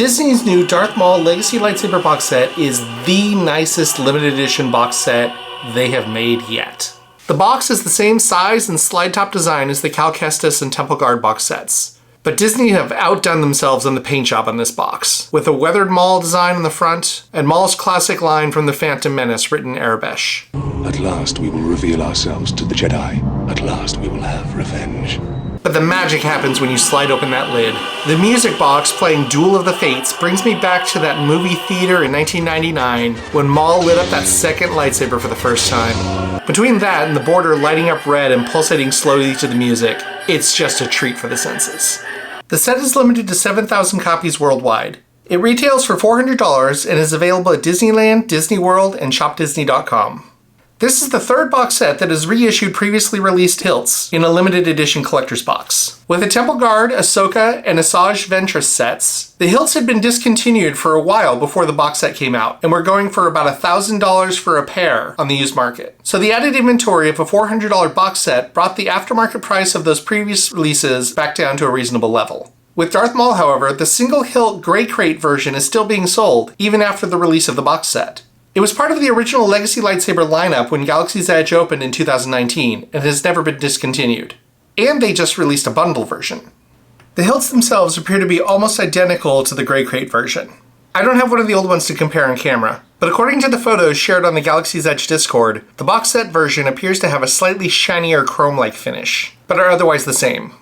Disney's new Darth Maul Legacy Lightsaber box set is the nicest limited edition box set they have made yet. The box is the same size and slide top design as the Cal Kestis and Temple Guard box sets. But Disney have outdone themselves on the paint job on this box, with a weathered Maul design on the front, and Maul's classic line from The Phantom Menace written in Arabesh. At last we will reveal ourselves to the Jedi. At last we will have revenge. But the magic happens when you slide open that lid. The music box playing Duel of the Fates brings me back to that movie theater in 1999 when Maul lit up that second lightsaber for the first time. Between that and the border lighting up red and pulsating slowly to the music, it's just a treat for the senses. The set is limited to 7,000 copies worldwide. It retails for $400 and is available at Disneyland, Disney World, and ShopDisney.com. This is the third box set that has reissued previously released Hilts in a limited edition collector's box. With the Temple Guard, Ahsoka, and Asajj Ventress sets, the Hilts had been discontinued for a while before the box set came out, and were going for about $1,000 for a pair on the used market. So the added inventory of a $400 box set brought the aftermarket price of those previous releases back down to a reasonable level. With Darth Maul, however, the single hilt Grey Crate version is still being sold, even after the release of the box set. It was part of the original Legacy Lightsaber lineup when Galaxy's Edge opened in 2019, and has never been discontinued. And they just released a bundle version. The hilts themselves appear to be almost identical to the Grey Crate version. I don't have one of the old ones to compare on camera, but according to the photos shared on the Galaxy's Edge Discord, the box set version appears to have a slightly shinier chrome-like finish, but are otherwise the same.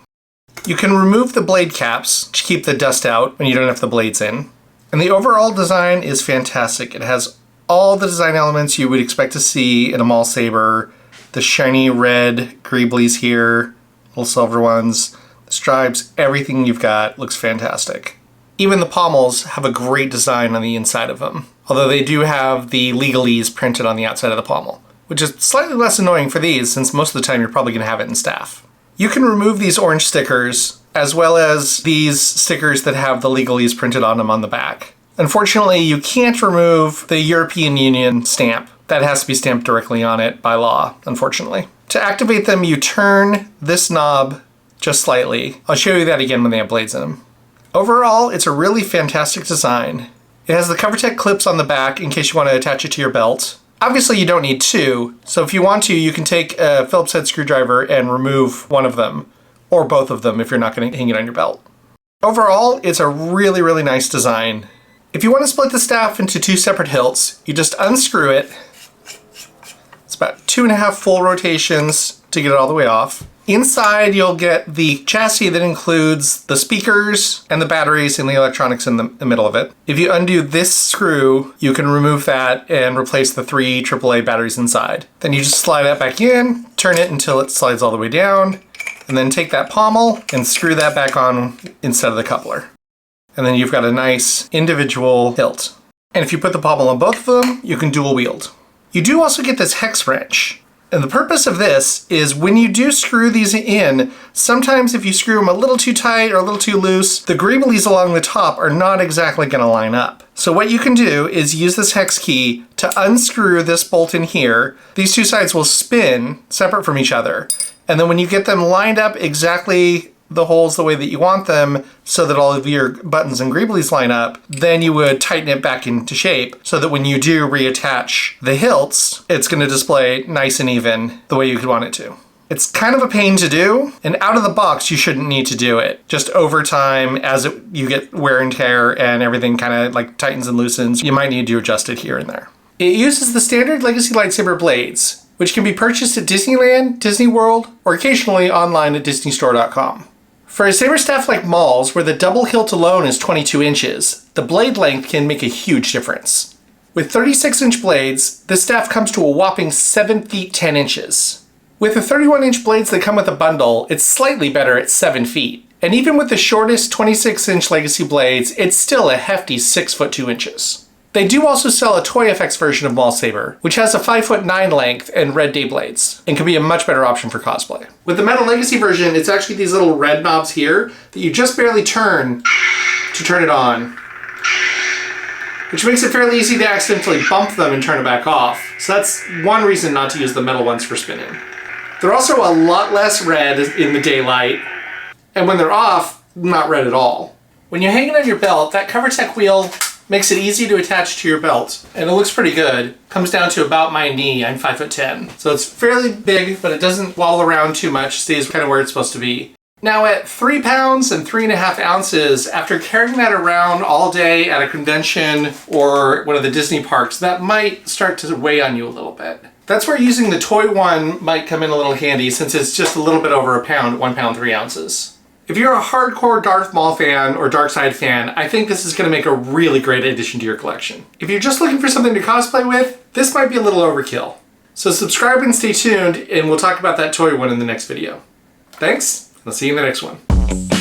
You can remove the blade caps to keep the dust out when you don't have the blades in, and the overall design is fantastic. It has all the design elements you would expect to see in a Maul saber. The shiny red greeblies here, little silver ones, the stripes, everything you've got looks fantastic. Even the pommels have a great design on the inside of them, although they do have the legalese printed on the outside of the pommel, which is slightly less annoying for these since most of the time you're probably going to have it in staff. You can remove these orange stickers, as well as these stickers that have the legalese printed on them on the back. Unfortunately, you can't remove the European Union stamp. That has to be stamped directly on it by law, unfortunately. To activate them, you turn this knob just slightly. I'll show you that again when they have blades in them. Overall, it's a really fantastic design. It has the CoverTech clips on the back in case you want to attach it to your belt. Obviously, you don't need two, so if you want to, you can take a Phillips head screwdriver and remove one of them, or both of them if you're not going to hang it on your belt. Overall, it's a really, really nice design. If you want to split the staff into two separate hilts, you just unscrew it. It's about 2.5 full rotations to get it all the way off. Inside, you'll get the chassis that includes the speakers and the batteries and the electronics in the middle of it. If you undo this screw, you can remove that and replace the 3 AAA batteries inside. Then you just slide that back in, turn it until it slides all the way down, and then take that pommel and screw that back on instead of the coupler. And then you've got a nice individual hilt. And if you put the pommel on both of them, you can dual wield. You do also get this hex wrench. And the purpose of this is when you do screw these in, sometimes if you screw them a little too tight or a little too loose, the greeblies along the top are not exactly going to line up. So what you can do is use this hex key to unscrew this bolt in here. These two sides will spin separate from each other. And then when you get them lined up exactly the holes the way that you want them so that all of your buttons and greeblies line up, then you would tighten it back into shape so that when you do reattach the hilts, it's going to display nice and even the way you could want it to. It's kind of a pain to do, and out of the box you shouldn't need to do it. Just over time, as you get wear and tear and everything kind of like tightens and loosens, you might need to adjust it here and there. It uses the standard Legacy Lightsaber blades, which can be purchased at Disneyland, Disney World, or occasionally online at DisneyStore.com. For a saber staff like Maul's, where the double hilt alone is 22 inches, the blade length can make a huge difference. With 36-inch blades, this staff comes to a whopping 7 feet 10 inches. With the 31-inch blades that come with a bundle, it's slightly better at 7 feet. And even with the shortest 26-inch Legacy blades, it's still a hefty 6 foot 2 inches. They do also sell a Toy FX version of Maul Saber, which has a 5 foot 9 length and red day blades, and can be a much better option for cosplay. With the Metal Legacy version, it's actually these little red knobs here that you just barely turn to turn it on, which makes it fairly easy to accidentally bump them and turn it back off. So that's one reason not to use the metal ones for spinning. They're also a lot less red in the daylight, and when they're off, not red at all. When you hang it on your belt, that CoverTech wheel makes it easy to attach to your belt, and it looks pretty good. Comes down to about my knee. I'm 5'10", so it's fairly big, but it doesn't wobble around too much. Stays kind of where it's supposed to be. Now at 3 pounds and 3.5 ounces, after carrying that around all day at a convention or one of the Disney parks, that might start to weigh on you a little bit. That's where using the toy one might come in a little handy, since it's just a little bit over a pound, 1 pound 3 ounces. If you're a hardcore Darth Maul fan or Darkside fan, I think this is going to make a really great addition to your collection. If you're just looking for something to cosplay with, this might be a little overkill. So subscribe and stay tuned, and we'll talk about that toy one in the next video. Thanks, and I'll see you in the next one.